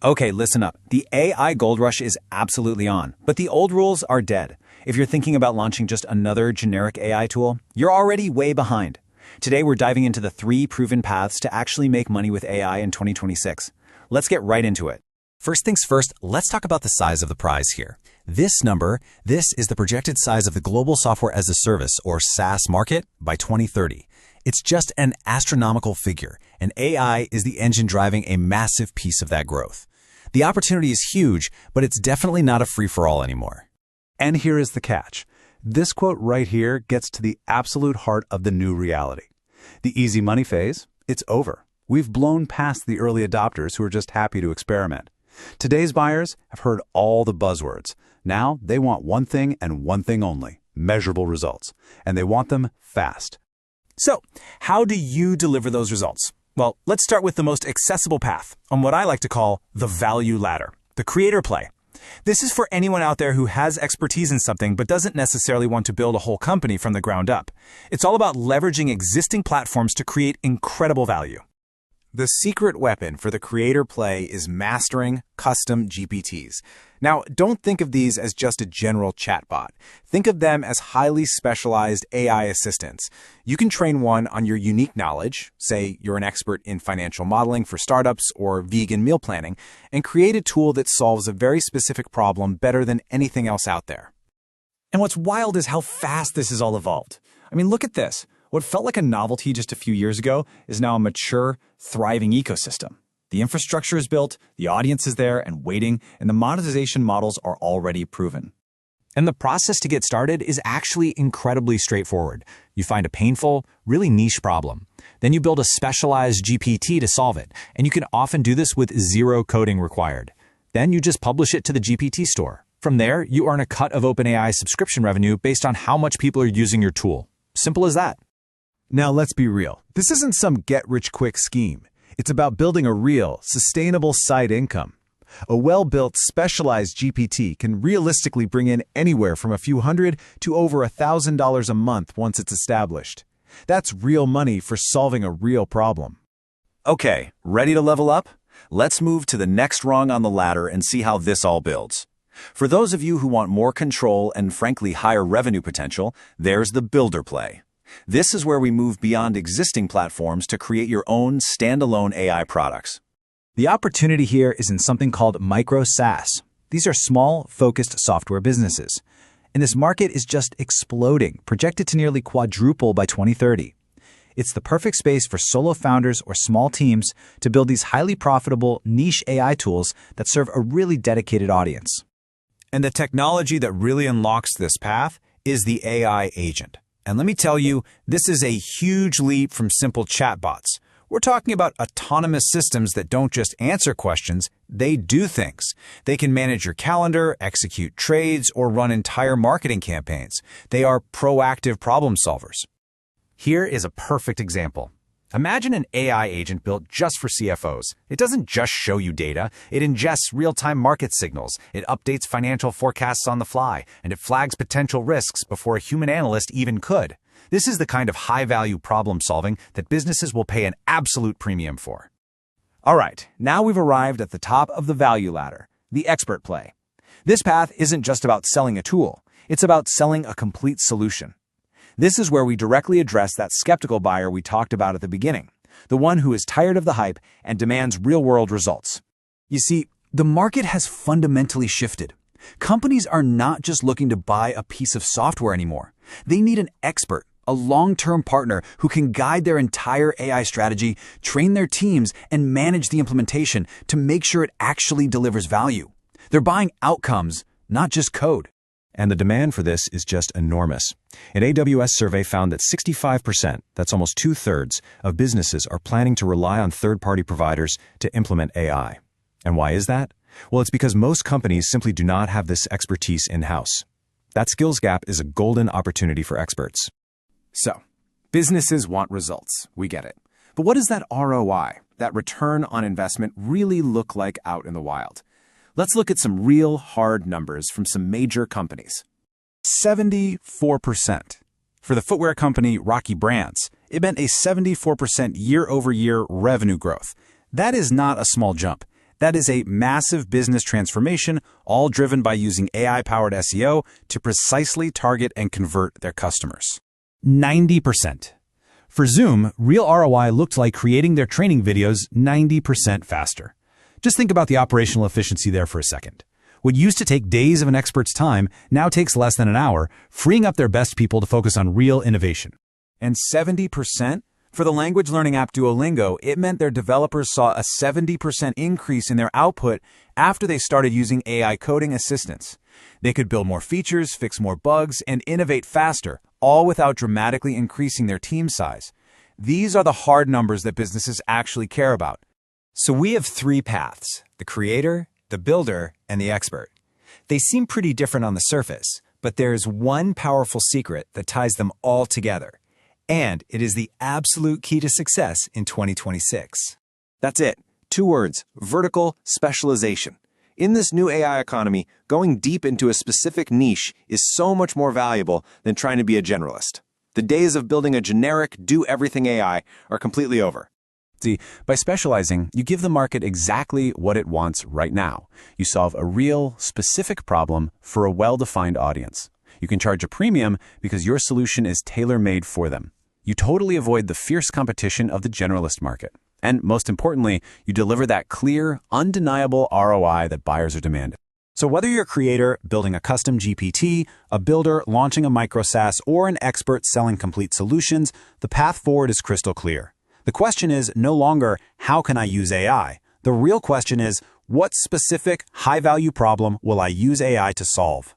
Okay, listen up. The AI gold rush is absolutely on, but the old rules are dead. If you're thinking about launching just another generic AI tool, you're already way behind. Today, we're diving into the 3 proven paths to actually make money with AI in 2026. Let's get right into it. First things first, let's talk about the size of the prize here. This is the projected size of the global software as a service, or SaaS market, by 2030. It's just an astronomical figure, and AI is the engine driving a massive piece of that growth. The opportunity is huge, but it's definitely not a free-for-all anymore. And here is the catch. This quote right here gets to the absolute heart of the new reality. The easy money phase, it's over. We've blown past the early adopters who are just happy to experiment. Today's buyers have heard all the buzzwords. Now they want one thing and one thing only, measurable results. And they want them fast. So, how do you deliver those results? Well, let's start with the most accessible path on what I like to call the value ladder, the creator play. This is for anyone out there who has expertise in something but doesn't necessarily want to build a whole company from the ground up. It's all about leveraging existing platforms to create incredible value. The secret weapon for the creator play is mastering custom GPTs. Now, don't think of these as just a general chatbot. Think of them as highly specialized AI assistants. You can train one on your unique knowledge, say you're an expert in financial modeling for startups or vegan meal planning, and create a tool that solves a very specific problem better than anything else out there. And what's wild is how fast this has all evolved. I mean, look at this. What felt like a novelty just a few years ago is now a mature, thriving ecosystem. The infrastructure is built, the audience is there and waiting, and the monetization models are already proven. And the process to get started is actually incredibly straightforward. You find a painful, really niche problem. Then you build a specialized GPT to solve it, and you can often do this with 0 coding required. Then you just publish it to the GPT store. From there, you earn a cut of OpenAI subscription revenue based on how much people are using your tool. Simple as that. Now let's be real. This isn't some get-rich-quick scheme. It's about building a real, sustainable side income. A well-built, specialized GPT can realistically bring in anywhere from a few hundred to over $1,000 a month once it's established. That's real money for solving a real problem. Okay, ready to level up? Let's move to the next rung on the ladder and see how this all builds. For those of you who want more control and frankly higher revenue potential, there's the builder play. This is where we move beyond existing platforms to create your own standalone AI products. The opportunity here is in something called micro SaaS. These are small, focused software businesses. And this market is just exploding, projected to nearly quadruple by 2030. It's the perfect space for solo founders or small teams to build these highly profitable, niche AI tools that serve a really dedicated audience. And the technology that really unlocks this path is the AI agent. And let me tell you, this is a huge leap from simple chatbots. We're talking about autonomous systems that don't just answer questions, they do things. They can manage your calendar, execute trades, or run entire marketing campaigns. They are proactive problem solvers. Here is a perfect example. Imagine an AI agent built just for CFOs. It doesn't just show you data, it ingests real-time market signals, it updates financial forecasts on the fly, and it flags potential risks before a human analyst even could. This is the kind of high-value problem-solving that businesses will pay an absolute premium for. All right, now we've arrived at the top of the value ladder, the expert play. This path isn't just about selling a tool, it's about selling a complete solution. This is where we directly address that skeptical buyer we talked about at the beginning, the one who is tired of the hype and demands real-world results. You see, the market has fundamentally shifted. Companies are not just looking to buy a piece of software anymore. They need an expert, a long-term partner who can guide their entire AI strategy, train their teams, and manage the implementation to make sure it actually delivers value. They're buying outcomes, not just code. And the demand for this is just enormous. An AWS survey found that 65%, that's almost 2/3, of businesses are planning to rely on third-party providers to implement AI. And why is that? Well, it's because most companies simply do not have this expertise in-house. That skills gap is a golden opportunity for experts. So, businesses want results. We get it. But what does that ROI, that return on investment, really look like out in the wild? Let's look at some real hard numbers from some major companies. 74%. For the footwear company Rocky Brands, it meant a 74% year-over-year revenue growth. That is not a small jump. That is a massive business transformation, all driven by using AI-powered SEO to precisely target and convert their customers. 90%. For Zoom, real ROI looked like creating their training videos 90% faster. Just think about the operational efficiency there for a second. What used to take days of an expert's time now takes less than an hour, freeing up their best people to focus on real innovation. And 70%? For the language learning app Duolingo, it meant their developers saw a 70% increase in their output after they started using AI coding assistants. They could build more features, fix more bugs, and innovate faster, all without dramatically increasing their team size. These are the hard numbers that businesses actually care about. So we have three paths: the creator, the builder, and the expert. They seem pretty different on the surface, but there's one powerful secret that ties them all together. And it is the absolute key to success in 2026. That's it. 2 words: vertical specialization. In this new AI economy, going deep into a specific niche is so much more valuable than trying to be a generalist. The days of building a generic, do-everything AI are completely over. See, by specializing, you give the market exactly what it wants right now. You solve a real, specific problem for a well-defined audience. You can charge a premium because your solution is tailor-made for them. You totally avoid the fierce competition of the generalist market. And most importantly, you deliver that clear, undeniable ROI that buyers are demanding. So whether you're a creator building a custom GPT, a builder launching a micro SaaS, or an expert selling complete solutions, the path forward is crystal clear. The question is no longer, how can I use AI? The real question is, what specific, high-value problem will I use AI to solve?